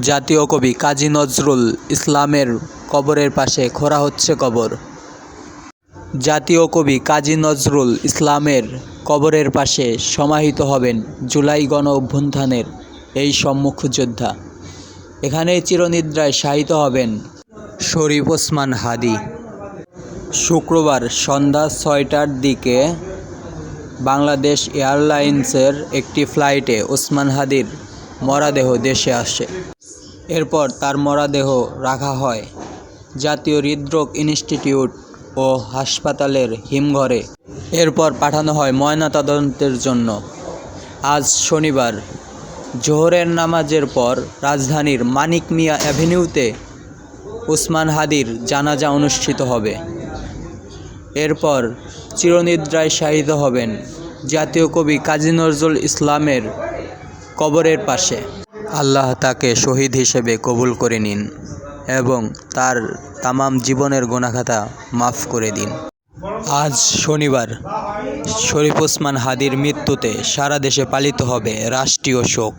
জাতীয় কবি কাজী নজরুল ইসলামের কবরের পাশে খোঁড়া হচ্ছে কবর। জাতীয় কবি কাজী নজরুল ইসলামের কবরের পাশে সমাহিত হবেন জুলাই গণ অভ্যুত্থানের এই সম্মুখ যোদ্ধা। এখানেই চিরনিদ্রায় শায়িত হবেন শরীফ ওসমান হাদী। শুক্রবার সন্ধ্যা ৬টার দিকে বাংলাদেশ এয়ারলাইন্সের একটি ফ্লাইটে ওসমান হাদীর মরদেহ দেশে আসে। এরপর তার মরদেহ রাখা হয় জাতীয় হৃদরোগ ইনস্টিটিউট ও হাসপাতালের হিমঘরে। এরপর পাঠানো হয় ময়নাতদন্তের জন্য। আজ শনিবার জোহরের নামাজের পর রাজধানীর মানিক মিয়া অ্যাভিনিউতে ওসমান হাদীর জানাজা অনুষ্ঠিত হবে। এরপর চিরনিদ্রায় শায়িত হবেন জাতীয় কবি কাজী নজরুল ইসলামের কবরের পাশে। আল্লাহ তাকে শহীদ হিসেবে কবুল করে নিন এবং তার তামাম জীবনের গুনাহখাতা মাফ করে দিন। আজ শনিবার শরীফ ওসমান হাদীর মৃত্যুতে সারা দেশে পালিত হবে রাষ্ট্রীয় শোক।